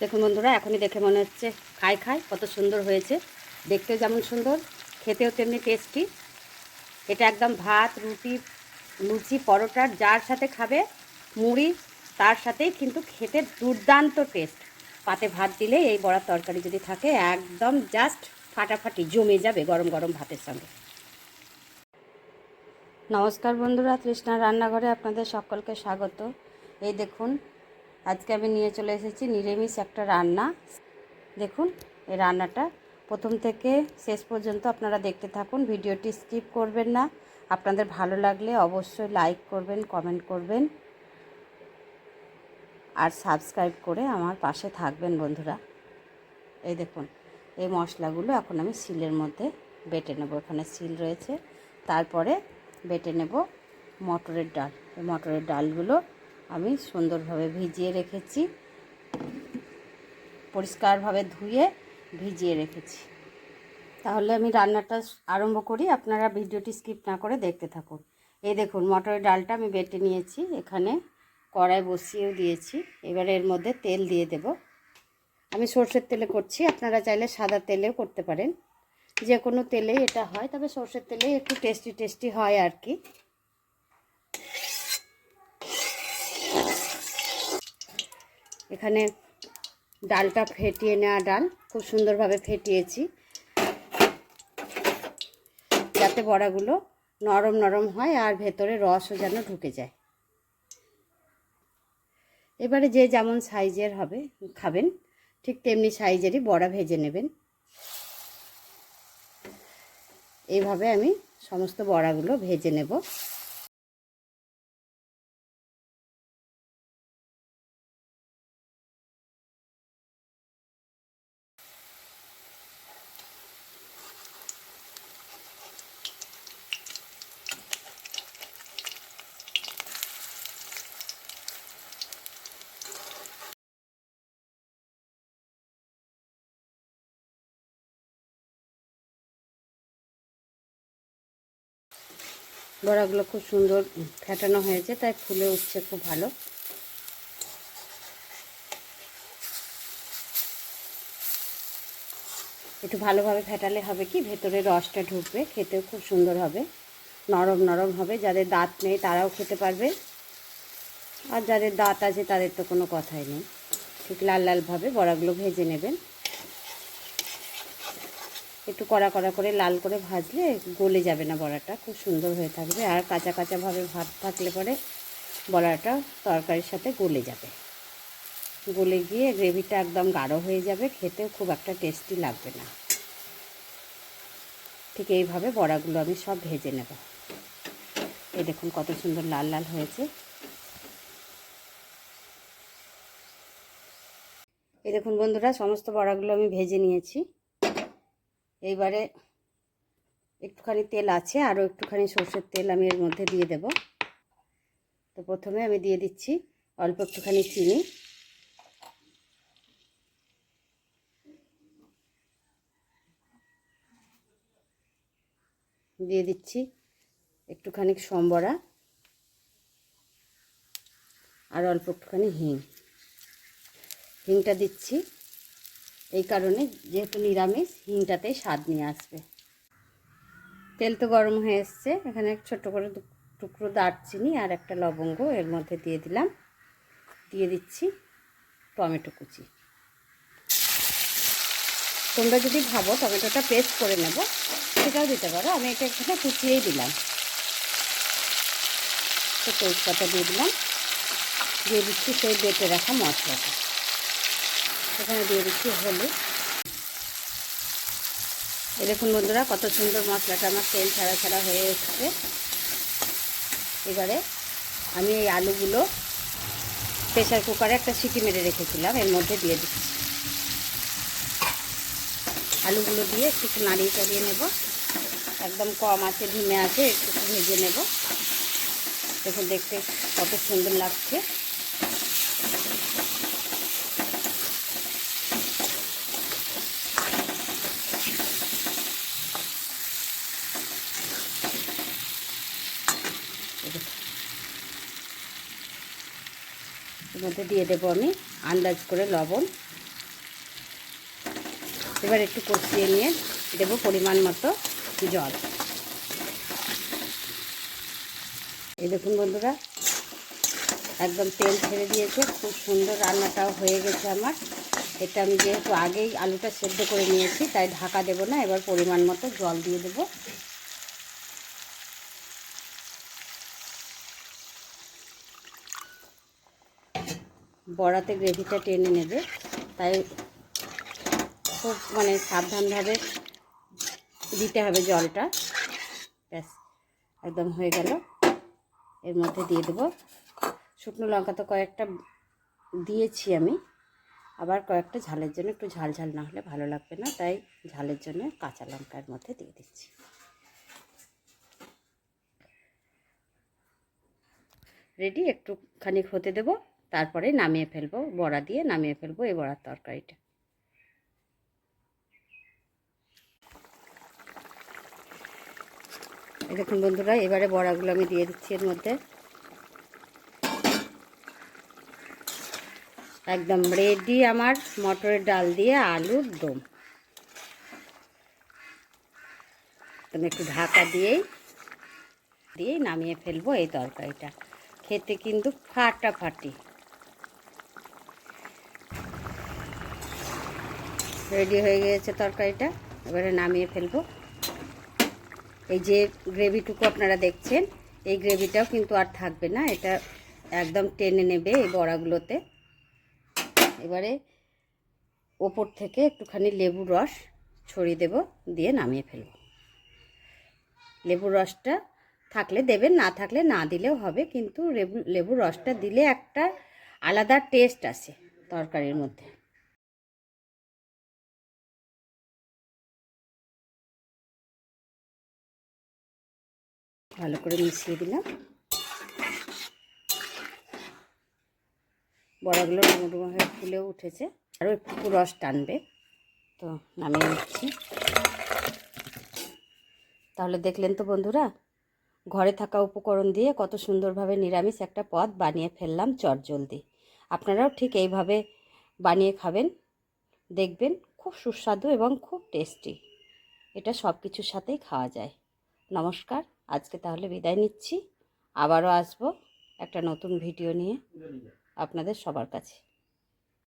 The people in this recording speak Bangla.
দেখুন বন্ধুরা, এখনই দেখে মনে হচ্ছে খাই খাই কত সুন্দর হয়েছে। দেখতেও যেমন সুন্দর, খেতেও তেমনি টেস্টি। এটা একদম ভাত, রুটি, লুচি, পরোটার যার সাথে খাবে, মুড়ি, তার সাথেই কিন্তু খেতে দুর্দান্ত টেস্ট। পাতে ভাত দিলে এই বড়ার তরকারি যদি থাকে, একদম জাস্ট ফাটাফাটি জমে যাবে গরম গরম ভাতের সঙ্গে। নমস্কার বন্ধুরা, তৃষ্ণার রান্নাঘরে আপনাদের সকলকে স্বাগত। এই দেখুন, আজকে আমি নিয়ে চলে এসেছি নিরামিষ একটা রান্না। দেখুন, এই রান্নাটা প্রথম থেকে শেষ পর্যন্ত আপনারা দেখতে থাকুন, ভিডিওটি স্কিপ করবেন না। আপনাদের ভালো লাগলে অবশ্যই লাইক করবেন, কমেন্ট করবেন আর সাবস্ক্রাইব করে আমার পাশে থাকবেন বন্ধুরা। এই দেখুন, এই মশলাগুলো এখন আমি শিলের মধ্যে বেটে নেব। এখানে শিল রয়েছে। তারপরে বেটে নেব মটরের ডাল। এই মটরের ডালগুলো আমি সুন্দরভাবে ভিজিয়ে রেখেছি, পরিষ্কারভাবে ধুয়ে ভিজিয়ে রেখেছি। তাহলে আমি রান্নাটা আরম্ভ করি, আপনারা ভিডিওটি স্কিপ না করে দেখতে থাকুন। এই দেখুন, মটরের ডালটা আমি বেটে নিয়েছি, এখানে কড়াই বসিয়েও দিয়েছি। এবারে এর মধ্যে তেল দিয়ে দেব। আমি সর্ষের তেলে করছি, আপনারা চাইলে সাদা তেলেও করতে পারেন, যে কোনো তেলেই এটা হয়, তবে সর্ষের তেলেই একটু টেস্টি হয় আর কি। এখানে ডালটা ফেটিয়ে নেওয়া ডাল, খুব সুন্দরভাবে ফেটিয়েছি যাতে বড়াগুলো নরম নরম হয় আর ভেতরে রসও যেন ঢুকে যায়। এবারে যে যেমন সাইজের হবে খাবেন, ঠিক তেমনি সাইজেরই বড়া ভেজে নেবেন। এইভাবে আমি সমস্ত বড়াগুলো ভেজে নেব। বড়াগুলো খুব সুন্দর ফেটানো হয়েছে, তাই ফুলে উঠছে খুব ভালো। একটু ভালোভাবে ফেটালে হবে কি, ভেতরে রসটা ঢুকবে, খেতেও খুব সুন্দর হবে, নরম নরম হবে। যাদের দাঁত নেই তারাও খেতে পারবে, আর যাদের দাঁত আছে তাদের তো কোনো কথাই নেই। ঠিক লাল লালভাবে বড়াগুলো ভেজে নেবেন। একটু কড়া কড়া করে লাল করে ভাজলে গলে যাবে না বড়াটা, খুব সুন্দর হয়ে থাকবে। আর কাঁচা কাঁচাভাবে ভাত থাকলে পরে বড়াটা তরকারির সাথে গলে যাবে, গলে গিয়ে গ্রেভিটা একদম গাঢ় হয়ে যাবে, খেতেও খুব একটা টেস্টি লাগবে না। ঠিক এইভাবে বড়াগুলো আমি সব ভেজে নেব। এই দেখুন কত সুন্দর লাল লাল হয়েছে। এই দেখুন বন্ধুরা, সমস্ত বড়াগুলো আমি ভেজে নিয়েছি। এইবারে একটুখানি তেল আছে, আরও একটুখানি সর্ষের তেল আমি এর মধ্যে দিয়ে দেব। তো প্রথমে আমি দিয়ে দিচ্ছি অল্প একটুখানি চিনি, দিয়ে দিচ্ছি একটুখানি সম্বরা, আর অল্প একটুখানি হিংটা দিচ্ছি এই কারণে, যেহেতু নিরামিষ, হিংটাতেই স্বাদ নিয়ে আসবে। তেল তো গরম হয়ে এসছে, এখানে ছোট্ট করে টুকরো দারচিনি আর একটা লবঙ্গ এর মধ্যে দিয়ে দিলাম। দিয়ে দিচ্ছি টমেটো কুচি। তোমরা যদি ভাবো টমেটোটা পেস্ট করে নেব, সেটাও দিতে পারো, আমি এটা এখানে কুচিয়েই দিলাম। তো তেজপাতা দিয়ে দিলাম, দিয়ে দিচ্ছি সেই বেটে রাখা মশলাটা। এখানে দিয়ে দিচ্ছি হলুদ। এই দেখুন বন্ধুরা, কত সুন্দর মশলাটা আমার তেল ছাড়া ছাড়া হয়ে এসছে। এবারে আমি এই আলুগুলো প্রেসার কুকারে একটা সিটি মেরে রেখেছিলাম, এর মধ্যে দিয়ে দিচ্ছি। আলুগুলো দিয়ে একটু নাড়িয়ে চাড়িয়ে নেব, একদম কম আছে, ধিমে আছে, একটু ভেজে নেব। দেখুন দেখতে কত সুন্দর লাগছে। এর মধ্যে দিয়ে দেবো আমি আন্দাজ করে লবণ, এবার একটু কষিয়ে নিয়ে দেবো পরিমাণ মতো জল। এই দেখুন বন্ধুরা, একদম তেল ছেড়ে দিয়েছে, খুব সুন্দর রান্নাটাও হয়ে গেছে আমার। এটা আমি যেহেতু আগেই আলুটা সেদ্ধ করে নিয়েছি তাই ঢাকা দেব না, এবার পরিমাণ মতো জল দিয়ে দেব। বড়াতে গ্রেভিটা টেনে নেবে, তাই খুব মানে সাবধানভাবে দিতে হবে জলটা। ব্যাস, একদম হয়ে গেল। এর মধ্যে দিয়ে দেবো শুকনো লঙ্কা, তো কয়েকটা দিয়েছি আমি, আবার কয়েকটা ঝালের জন্য, একটু ঝাল ঝাল না হলে ভালো লাগবে না, তাই ঝালের জন্য কাঁচা লঙ্কার মধ্যে দিয়ে দিচ্ছি। রেডি, একটুখানি হতে দেবো, তারপরে নামিয়ে ফেলবো, বড়া দিয়ে নামিয়ে ফেলবো এই বড়ার তরকারিটা। এই দেখুন বন্ধুরা, এবারে বড়াগুলো আমি দিয়ে দিচ্ছি এর মধ্যে। একদম রেডি আমার মটরের ডাল দিয়ে আলুর দম। তুমি একটু ঢাকা দিয়েই নামিয়ে ফেলবো এই তরকারিটা। খেতে কিন্তু ফাটাফাটি রেডি হয়ে গিয়েছে তরকারিটা, এবারে নামিয়ে ফেলবো। এই যে গ্রেভিটুকু আপনারা দেখছেন, এই গ্রেভিটাও কিন্তু আর থাকবে না, এটা একদম টেনে নেবে এই বড়াগুলোতে। এবারে ওপর থেকে একটুখানি লেবুর রস ছড়িয়ে দেব, দিয়ে নামিয়ে ফেলব। লেবুর রসটা থাকলে দেবেন, না থাকলে না দিলেও হবে, কিন্তু লেবুর রসটা দিলে একটা আলাদা টেস্ট আসে তরকারির মধ্যে। ভালো করে মিশিয়ে দিলাম। বড়াগুলো ডুমো হয়ে ফুলেও উঠেছে, আরও একটু রস টানবে, তো নামিয়ে নিচ্ছি। তাহলে দেখলেন তো বন্ধুরা, ঘরে থাকা উপকরণ দিয়ে কত সুন্দরভাবে নিরামিষ একটা পদ বানিয়ে ফেললাম চটজলদি। আপনারাও ঠিক এইভাবে বানিয়ে খাবেন, দেখবেন খুব সুস্বাদু এবং খুব টেস্টি। এটা সব কিছুর সাথেই খাওয়া যায়। নমস্কার, আজকে তাহলে বিদায় নিচ্ছি। আবারও আসবো একটা নতুন ভিডিও নিয়ে আপনাদের সবার কাছে।